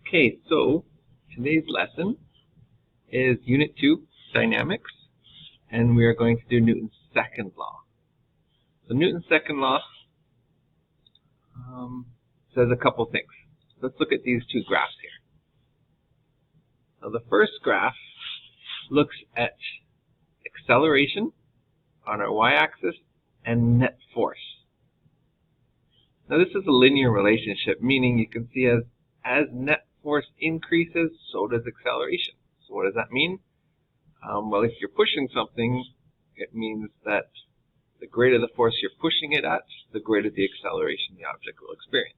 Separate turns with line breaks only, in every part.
Okay, so today's lesson is Unit 2, Dynamics, and we are going to do Newton's second law. So Newton's second law says a couple things. Let's look at these two graphs here. Now the first graph looks at acceleration on our y-axis and net force. Now this is a linear relationship, meaning you can see as net force increases, so does acceleration. So what does that mean? Well, if you're pushing something, it means that the greater the force you're pushing it at, the greater the acceleration the object will experience.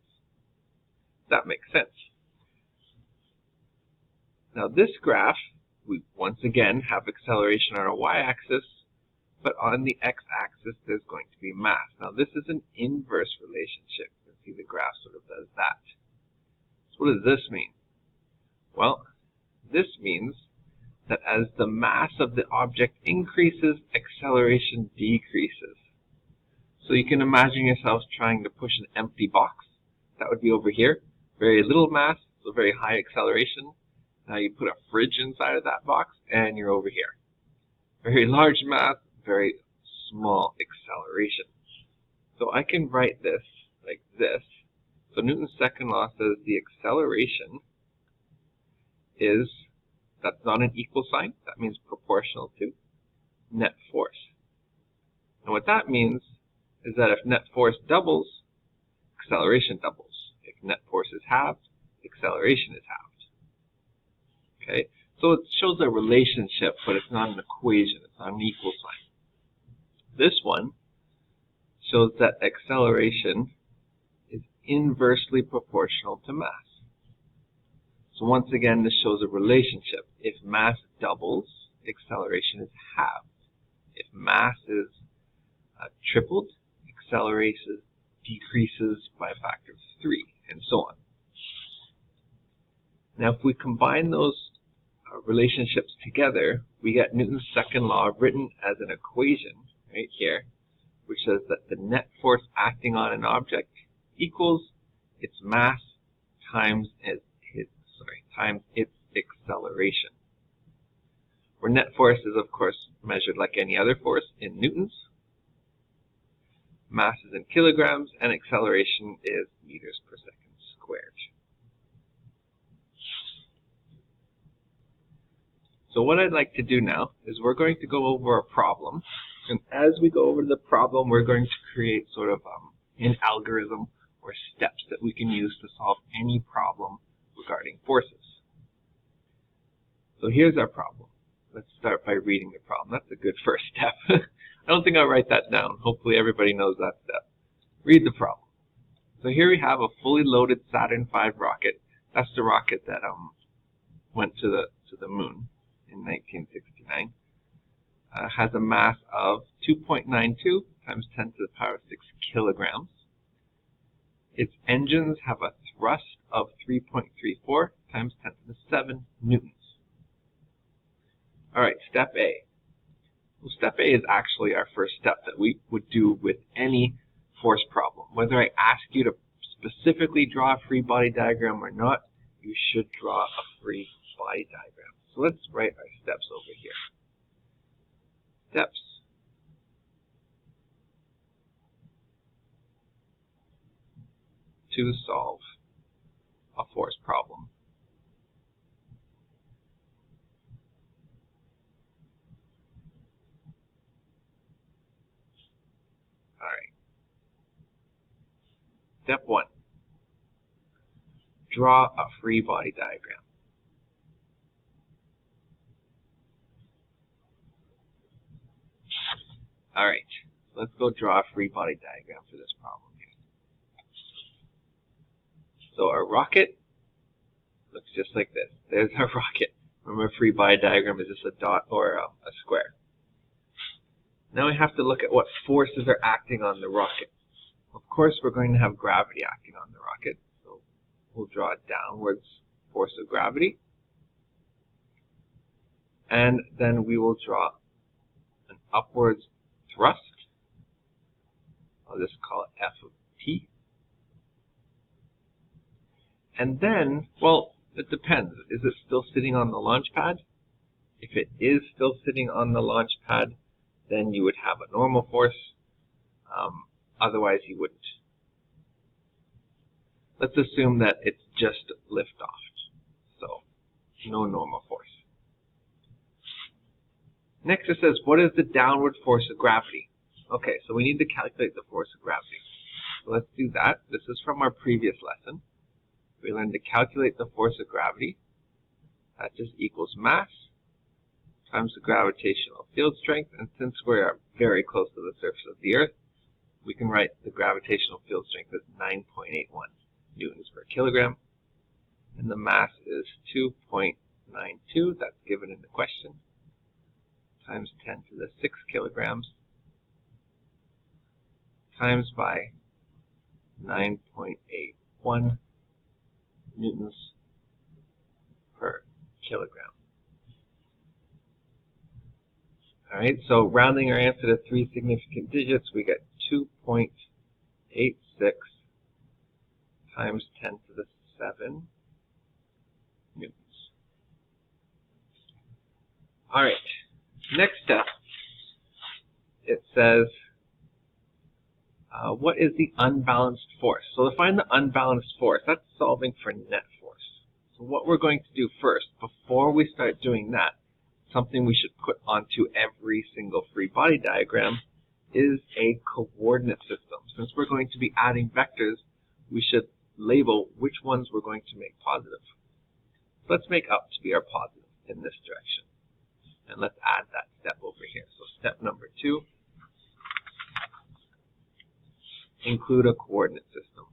That makes sense. Now this graph, we once again have acceleration on our y-axis, but on the x-axis there's going to be mass. Now this is an inverse relationship. You can see the graph sort of does that. So what does this mean? Well, this means that as the mass of the object increases, acceleration decreases. So you can imagine yourselves trying to push an empty box. That would be over here. Very little mass, so very high acceleration. Now you put a fridge inside of that box, and you're over here. Very large mass, very small acceleration. So I can write this like this. So Newton's second law says the acceleration is, that's not an equal sign, that means proportional to net force. And what that means is that if net force doubles, acceleration doubles. If net force is halved, acceleration is halved. Okay, so it shows a relationship, but it's not an equation, it's not an equal sign. This one shows that acceleration is inversely proportional to mass. So once again, this shows a relationship. If mass doubles, acceleration is halved. If mass is tripled, acceleration decreases by a factor of 3, and so on. Now if we combine those relationships together, we get Newton's second law written as an equation right here, which says that the net force acting on an object equals its mass times its acceleration. Where net force is, of course, measured like any other force in newtons. Mass is in kilograms, and acceleration is meters per second squared. So what I'd like to do now is we're going to go over a problem. And as we go over the problem, we're going to create sort of an algorithm or steps that we can use to solve any problem regarding forces. So here's our problem. Let's start by reading the problem. That's a good first step. I don't think I'll write that down. Hopefully everybody knows that step. Read the problem. So here we have a fully loaded Saturn V rocket. That's the rocket that went to the moon in 1969. Has a mass of 2.92 times 10 to the power 6 kilograms. Its engines have a thrust of 3.34 times 10 to the 7 newtons. All right, step A. Well, step A is actually our first step that we would do with any force problem. Whether I ask you to specifically draw a free body diagram or not, you should draw a free body diagram. So let's write our steps over here. Steps to solve a force problem. All right. Step 1. Draw a free body diagram. All right. Let's go draw a free body diagram for this problem here. So our rocket looks just like this. There's our rocket. Remember, a free body diagram is just a dot or a square. Now we have to look at what forces are acting on the rocket. Of course, we're going to have gravity acting on the rocket. So we'll draw a downwards force of gravity. And then we will draw an upwards thrust. I'll just call it F of T. And then, well, It depends. Is it still sitting on the launch pad? If it is still sitting on the launch pad, then you would have a normal force. Otherwise, you wouldn't. Let's assume that it's just liftoff, so no normal force. Next it says, what is the downward force of gravity? Okay, so we need to calculate the force of gravity. So let's do that. This is from our previous lesson. We learned to calculate the force of gravity. That just equals mass times the gravitational field strength. And since we're very close to the surface of the Earth, we can write the gravitational field strength as 9.81 newtons per kilogram. And the mass is 2.92, that's given in the question, times 10 to the 6 kilograms, times by 9.81 newtons per kilogram. Alright, so rounding our answer to 3 significant digits, we get 2.86 times 10 to the 7 newtons. Alright, next step, it says, what is the unbalanced force? So to find the unbalanced force, that's solving for net force. So what we're going to do first, before we start doing that, something we should put onto every single free body diagram is a coordinate system. Since we're going to be adding vectors, we should label which ones we're going to make positive. So let's make up to be our positive in this direction. And let's add that step over here. So step number 2, include a coordinate system.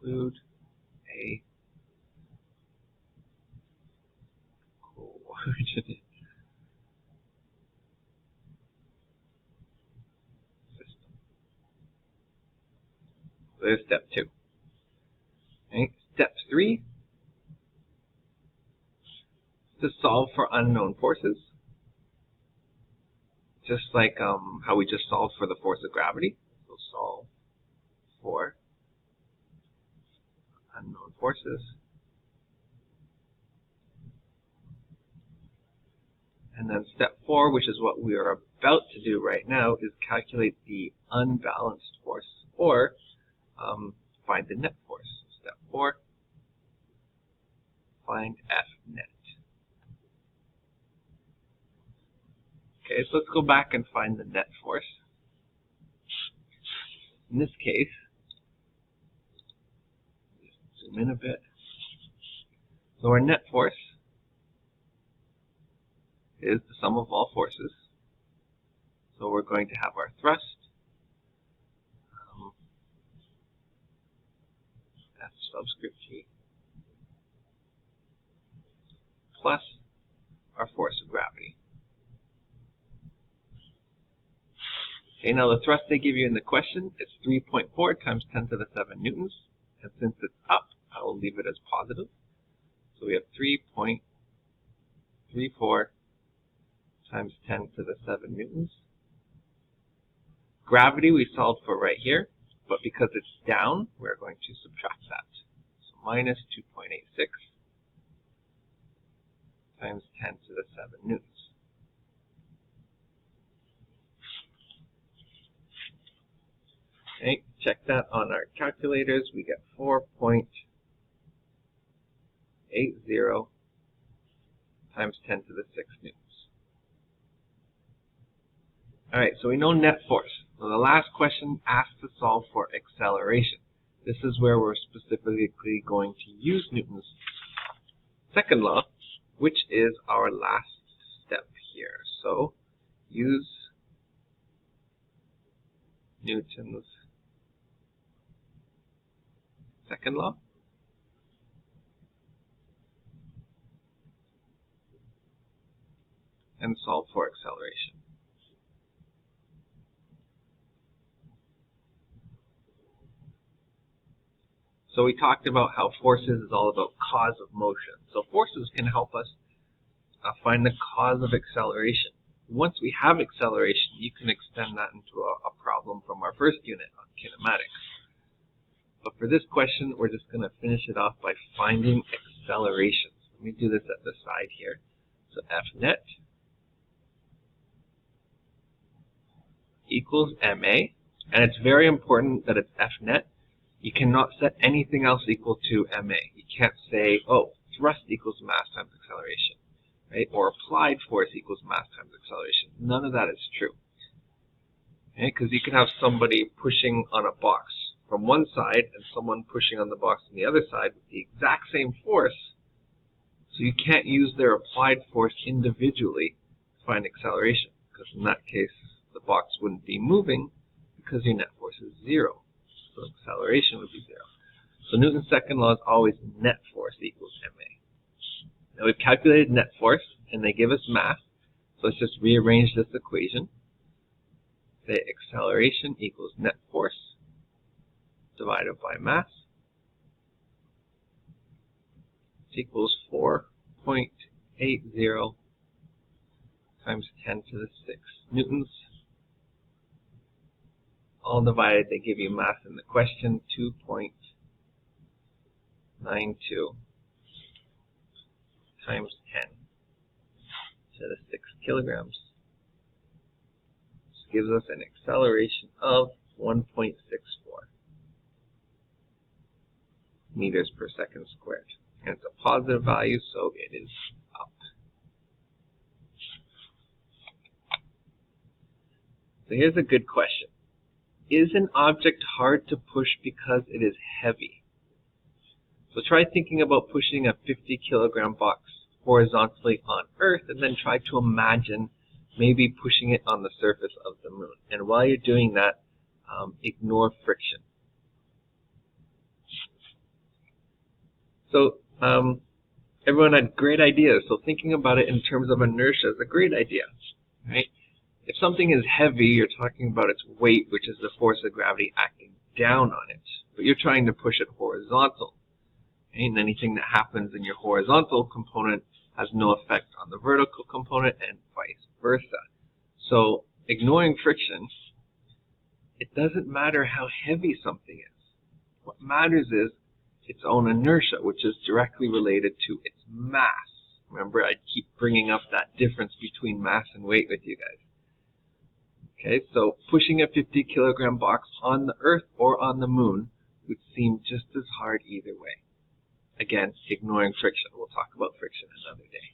Include a coordinate system. So there's step 2. Okay. Step 3, to solve for unknown forces. Just like how we just solved for the force of gravity. So solve for unknown forces. And then step 4, which is what we are about to do right now, is calculate the unbalanced force, or find the net force. Step 4, find F net. Okay, so let's go back and find the net force. In this case, just zoom in a bit. So our net force is the sum of all forces. So we're going to have our thrust, F subscript G, plus our force of gravity. Okay, now the thrust they give you in the question is 3.4 times 10 to the 7 newtons. And since it's up, I will leave it as positive. So we have 3.34 times 10 to the 7 newtons. Gravity we solved for right here, but because it's down, we're going to subtract that. So minus 2.86 times 10 to the 7 newtons. Okay, check that on our calculators. We get 4.80 times 10 to the 6 newtons. Alright, so we know net force. So the last question asks to solve for acceleration. This is where we're specifically going to use Newton's second law, which is our last step here. So use Newton's second law. And solve for acceleration. So we talked about how forces is all about cause of motion. So forces can help us find the cause of acceleration. Once we have acceleration, you can extend that into a problem from our first unit on kinematics. But for this question, we're just going to finish it off by finding accelerations. Let me do this at the side here. So F net equals ma, and it's very important that it's F net. You cannot set anything else equal to ma. You can't say, oh, thrust equals mass times acceleration, right? Or applied force equals mass times acceleration. None of that is true. Okay? Because you can have somebody pushing on a box from one side and someone pushing on the box on the other side with the exact same force, so you can't use their applied force individually to find acceleration, because in that case the box wouldn't be moving because your net force is 0. So acceleration would be 0. So Newton's second law is always net force equals ma. Now we've calculated net force and they give us mass, so let's just rearrange this equation. Say acceleration equals net force divided by mass equals 4.80 times 10 to the 6 newtons. All divided, they give you mass in the question, 2.92 times 10 to the 6 kilograms. This gives us an acceleration of 1.64 meters per second squared. And it's a positive value, so it is up. So here's a good question. Is an object hard to push because it is heavy? So try thinking about pushing a 50 kilogram box horizontally on Earth, and then try to imagine maybe pushing it on the surface of the moon. And while you're doing that, ignore friction. So everyone had great ideas. So thinking about it in terms of inertia is a great idea, right? If something is heavy, you're talking about its weight, which is the force of gravity acting down on it. But you're trying to push it horizontal. Okay? And anything that happens in your horizontal component has no effect on the vertical component and vice versa. So ignoring friction, it doesn't matter how heavy something is. What matters is its own inertia, which is directly related to its mass. Remember, I keep bringing up that difference between mass and weight with you guys. Okay, so pushing a 50 kilogram box on the Earth or on the moon would seem just as hard either way. Again, ignoring friction. We'll talk about friction another day.